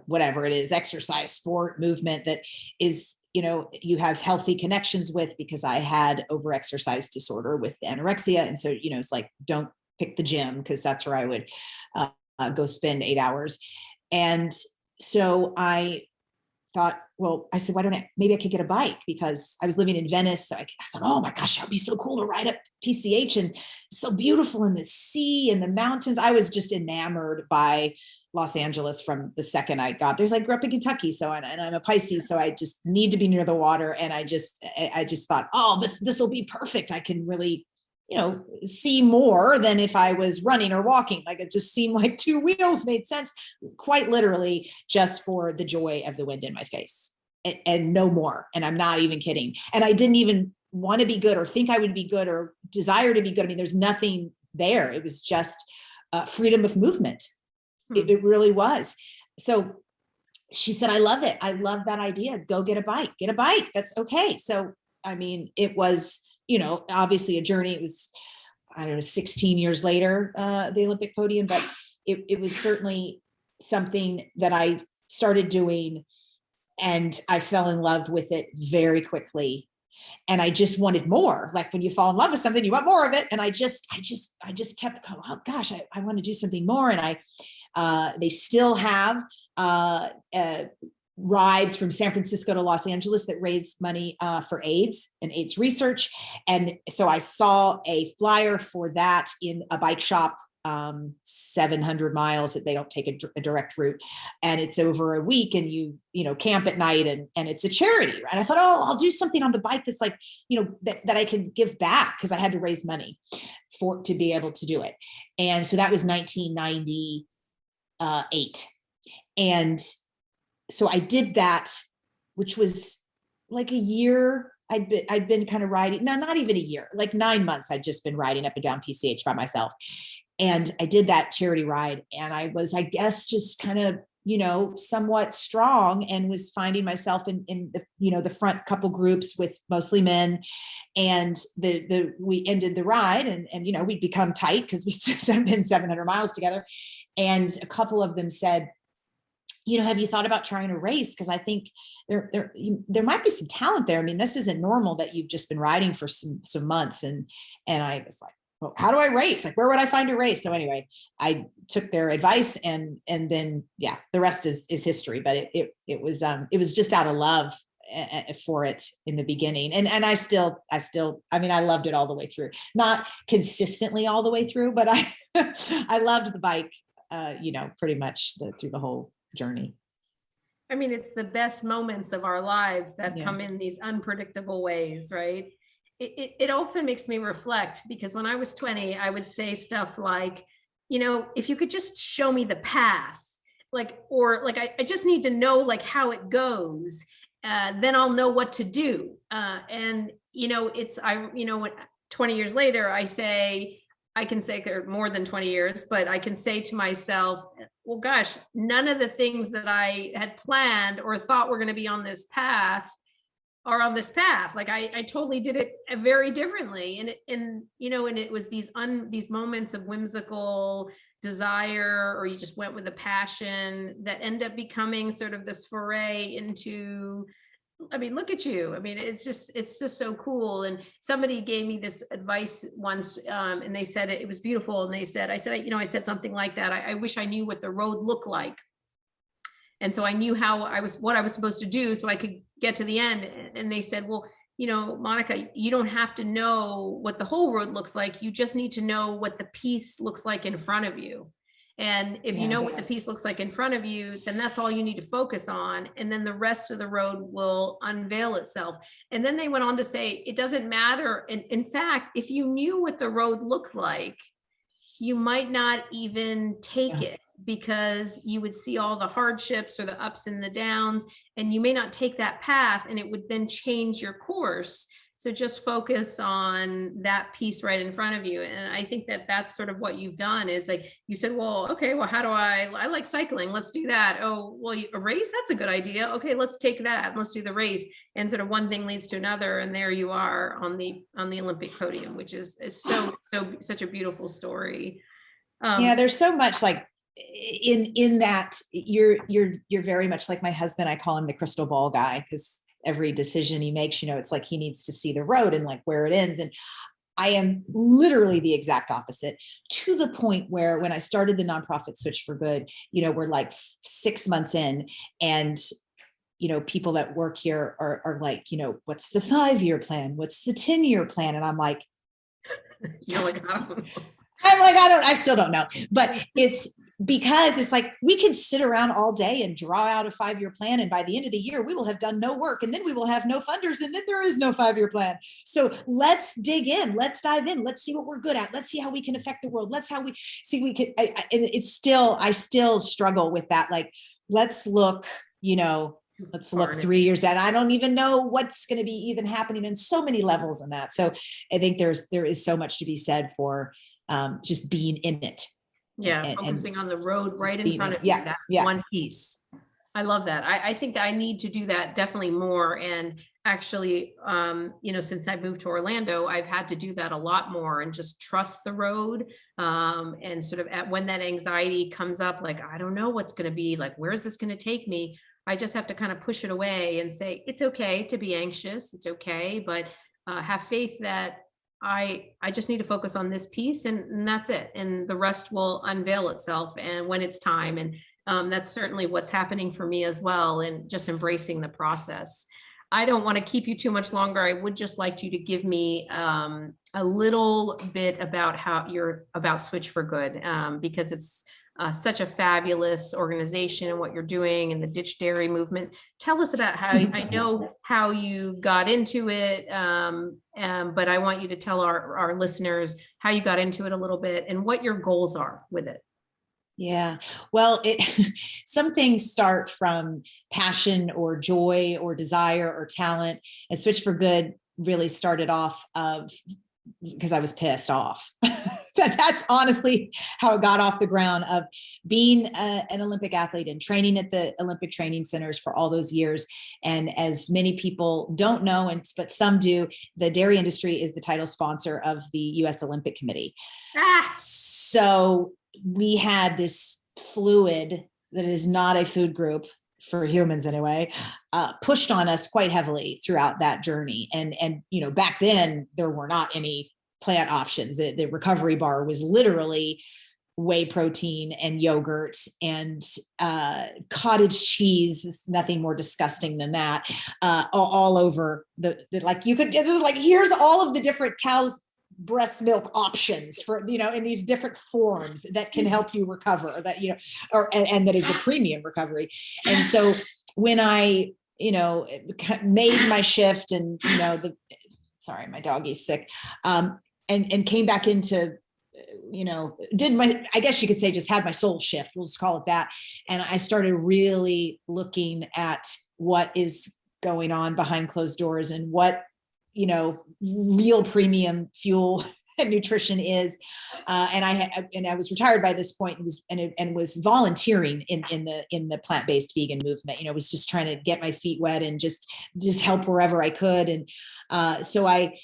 whatever it is, exercise, sport, movement that is, you have healthy connections with, because I had over-exercise disorder with anorexia. And so, it's like, don't pick the gym, because that's where I would go spend 8 hours. And so I thought, well, I said, maybe I could get a bike, because I was living in Venice. So I thought, oh my gosh, that would be so cool to ride up PCH, and it's so beautiful, in the sea and the mountains. I was just enamored by Los Angeles from the second I got there. I grew up in Kentucky. So, and I'm a Pisces, so I just need to be near the water. And I just thought, oh, this will be perfect. I can really, see more than if I was running or walking. Like, it just seemed like two wheels made sense, quite literally, just for the joy of the wind in my face, and no more. And I'm not even kidding. And I didn't even want to be good, or think I would be good, or desire to be good. I mean, there's nothing there. It was just freedom of movement. It really was. So she said, I love it. I love that idea. Go get a bike. That's okay. So, I mean, it was, obviously a journey. It was, 16 years later, the Olympic podium, but it was certainly something that I started doing, and I fell in love with it very quickly. And I just wanted more. Like, when you fall in love with something, you want more of it. And I just kept going, oh gosh, I want to do something more. And they still have rides from San Francisco to Los Angeles that raise money for AIDS and AIDS research. And so I saw a flyer for that in a bike shop, 700 miles, that they don't take a direct route. And it's over a week, and you camp at night, and it's a charity. Right? And I thought, oh, I'll do something on the bike that's like, that I can give back, because I had to raise money to be able to do it. And so that was 1998. And so I did that, which was like a year. I'd been kind of riding, no, not even a year, like 9 months. I'd just been riding up and down PCH by myself. And I did that charity ride, and I was, I guess, just kind of, somewhat strong, and was finding myself in the, the front couple groups with mostly men. And we ended the ride, and we'd become tight, because we'd been 700 miles together. And a couple of them said, have you thought about trying a race? Because I think there might be some talent there. I mean, this isn't normal that you've just been riding for some months. And I was like, well, how do I race? Like, where would I find a race? So anyway, I took their advice, and then, the rest is history. But it was just out of love for it in the beginning. And I still, I mean, I loved it all the way through, not consistently all the way through, but I loved the bike, pretty much through the whole journey. I mean, it's the best moments of our lives that come in these unpredictable ways, right? It often makes me reflect, because when I was 20, I would say stuff like, if you could just show me the path, I just need to know like how it goes. Then I'll know what to do. And, when 20 years later, I can say there more than 20 years, but I can say to myself, well, gosh, none of the things that I had planned or thought were going to be on this path are on this path. Like I totally did it very differently. And it was these moments of whimsical desire, or you just went with a passion that end up becoming sort of this foray into, look at you. It's just so cool. And somebody gave me this advice once, and they said it was beautiful. And I said something like that. I wish I knew what the road looked like. And so I knew what I was supposed to do so I could get to the end. And they said, well, Monica, you don't have to know what the whole road looks like. You just need to know what the piece looks like in front of you. And if you know what the piece looks like in front of you, then that's all you need to focus on. And then the rest of the road will unveil itself. And then they went on to say, it doesn't matter. And in fact, if you knew what the road looked like, you might not even take it, because you would see all the hardships or the ups and the downs, and you may not take that path, and it would then change your course. So just focus on that piece right in front of you. And I think that that's sort of what you've done, is like you said, well, okay, well, how do I like cycling? Let's do that. Oh, well, a race, that's a good idea. Okay, let's take that. Let's do the race. And sort of one thing leads to another. And there you are on the Olympic podium, which is such a beautiful story. There's so much like in that you're very much like my husband. I call him the crystal ball guy, because every decision he makes, it's like he needs to see the road and like where it ends. And I am literally the exact opposite, to the point where when I started the nonprofit Switch for Good, we're like 6 months in, and people that work here are like, what's the 5-year plan? What's the 10-year plan? And I'm like, you're like, I still don't know. But it's because it's like, we can sit around all day and draw out a 5-year plan. And by the end of the year, we will have done no work, and then we will have no funders. And then there is no 5-year plan. So let's dig in, let's dive in. Let's see what we're good at. Let's see how we can affect the world. Let's how we see we can, I still struggle with that. Like, let's look 3 years out. I don't even know what's going to be even happening in so many levels in that. So I think there is so much to be said for just being in it. Focusing on the road right in front of you, that one piece. I love that. I think that I need to do that definitely more. And actually, since I moved to Orlando, I've had to do that a lot more, and just trust the road. And sort of when that anxiety comes up, like, I don't know what's going to be, like, where is this going to take me? I just have to kind of push it away and say, it's okay to be anxious. It's okay. But have faith that I just need to focus on this piece, and that's it. And the rest will unveil itself, and when it's time. And that's certainly what's happening for me as well. And just embracing the process. I don't want to keep you too much longer. I would just like you to give me a little bit about Switch for Good, because it's such a fabulous organization and what you're doing, and the Ditch Dairy movement. Tell us about how I know how you got into it, but I want you to tell our listeners how you got into it a little bit and what your goals are with it. Yeah, well, some things start from passion or joy or desire or talent, and Switch for Good really started off because I was pissed off. That's honestly how it got off the ground, of being an Olympic athlete and training at the Olympic training centers for all those years. And as many people don't know, but some do, the dairy industry is the title sponsor of the U.S. Olympic Committee. So we had this fluid that is not a food group for humans anyway, pushed on us quite heavily throughout that journey. And back then there were not any plant options. The recovery bar was literally whey protein and yogurt and cottage cheese. Nothing more disgusting than that. All over like you could, it was like, here's all of the different cow's breast milk options for, in these different forms that can help you recover, that, and that is the premium recovery. And so when I, made my shift and, sorry, my doggy's sick, and came back into I guess you could say just had my soul shift, we'll just call it that. And I started really looking at what is going on behind closed doors and what, real premium fuel and nutrition is. And I was retired by this point and was volunteering in the plant-based vegan movement. Was just trying to get my feet wet and just help wherever I could. And so I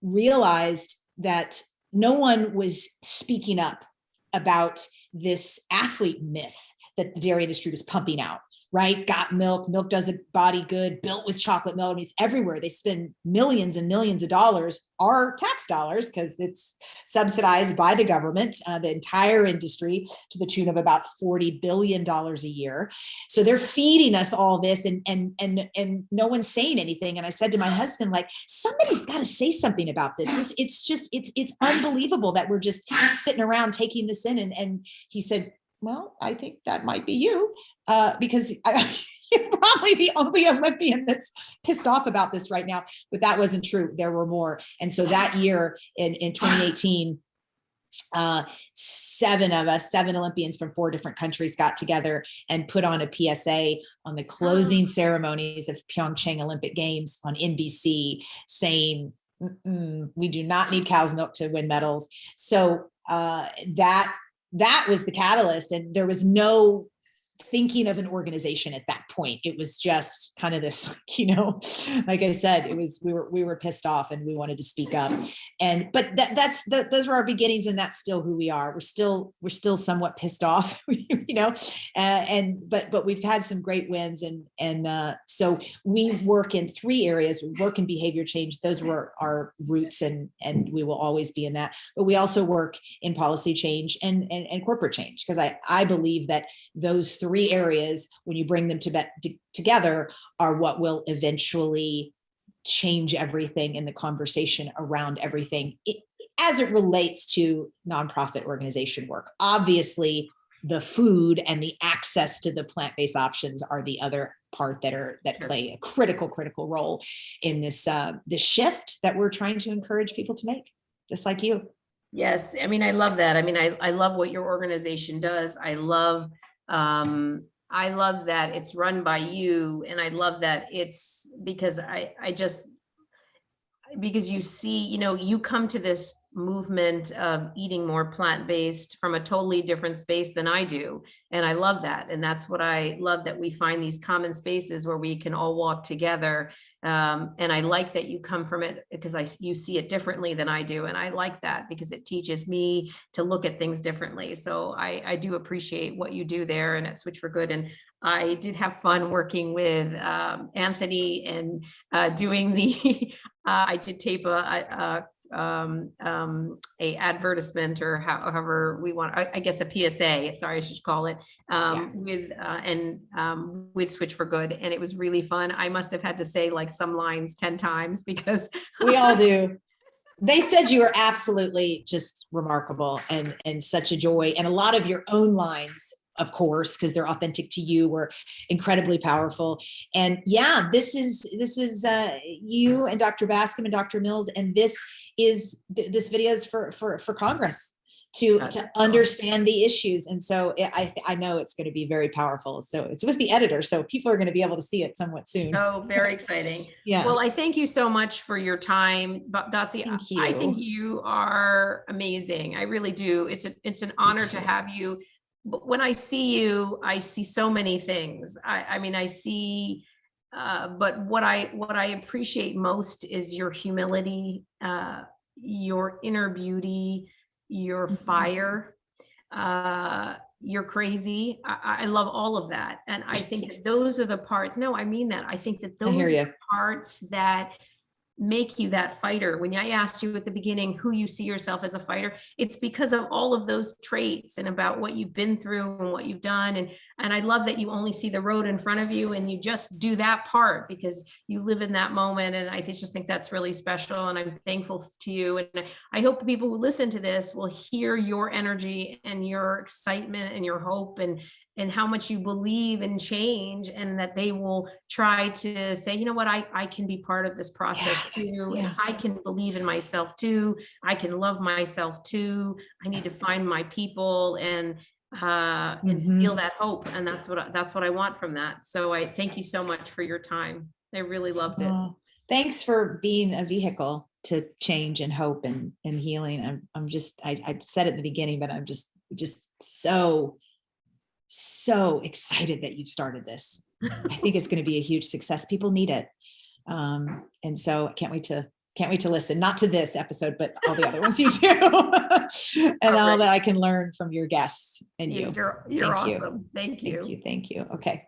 realized that no one was speaking up about this athlete myth that the dairy industry was pumping out, right? Got milk. Milk does a body good, built with chocolate milk. I mean, it's everywhere. They spend millions and millions of dollars, our tax dollars, because it's subsidized by the government, the entire industry, to the tune of about $40 billion a year. So they're feeding us all this and no one's saying anything. And I said to my husband, like, somebody's got to say something about this. It's unbelievable that we're just sitting around taking this in. And he said, well, I think that might be you, because you're probably the only Olympian that's pissed off about this right now. But that wasn't true. There were more. And so that year in 2018, 7 Olympians from 4 different countries got together and put on a PSA on the closing ceremonies of Pyeongchang Olympic Games on NBC, saying, we do not need cow's milk to win medals. So that was the catalyst. And there was no thinking of an organization at that point. It was just kind of this, like I said, we were pissed off and we wanted to speak up. But those were our beginnings, and that's still who we are. We're still somewhat pissed off, but we've had some great wins. And so we work in 3 areas. We work in behavior change. Those were our roots, and we will always be in that. But we also work in policy change and corporate change, because I believe that those 3 areas, when you bring them together, are what will eventually change everything in the conversation around everything as it relates to nonprofit organization work. Obviously, the food and the access to the plant-based options are the other part that play a critical role in this shift that we're trying to encourage people to make, just like you. Yes. I mean, I love that. I mean, I love what your organization does. I love that it's run by you. And I love that it's because because you see, you come to this movement of eating more plant-based from a totally different space than I do. And I love that. And that's what I love, that we find these common spaces where we can all walk together. And I like that you come from it because you see it differently than I do. And I like that because it teaches me to look at things differently. So I do appreciate what you do there and at Switch for Good. And I did have fun working with Anthony and doing I did tape a advertisement, or however we want, I guess a PSA, sorry, I should call it, with Switch for Good. And it was really fun. I must have had to say like some lines 10 times because we all do. They said you were absolutely just remarkable and such a joy. And a lot of your own lines, of course, because they're authentic to you, were incredibly powerful. And yeah, this is you and Dr. Bascom and Dr. Mills, and this video is for Congress to understand the issues. And so I know it's going to be very powerful. So it's with the editor, so people are going to be able to see it somewhat soon. Oh, very exciting. Yeah. Well, I thank you so much for your time, Dotsie. Thank you. I think you are amazing. I really do. It's an honor to have you. But when I see you, I see so many things. I see, but what I appreciate most is your humility, your inner beauty, your fire, you're crazy. I love all of that. And I think that those are the parts. No, I mean that. I think that those are the parts that make you that fighter. When I asked you at the beginning who you see yourself as a fighter, it's because of all of those traits and about what you've been through and what you've done. And I love that you only see the road in front of you and you just do that part because you live in that moment. And I just think that's really special. And I'm thankful to you. And I hope the people who listen to this will hear your energy and your excitement and your hope and and how much you believe in change, and that they will try to say, you know what, I can be part of this process too. Yeah. And I can believe in myself too. I can love myself too. I need to find my people and feel that hope. And that's what I want from that. So I thank you so much for your time. I really loved it. Oh, thanks for being a vehicle to change and hope and healing. I'm just, I said it in the beginning, but I'm just so excited that you started this. I think it's going to be a huge success. People need it. And so I can't wait to listen, not to this episode, but all the other ones you do and all that I can learn from your guests and you. You're awesome. Thank you. Thank you. Okay.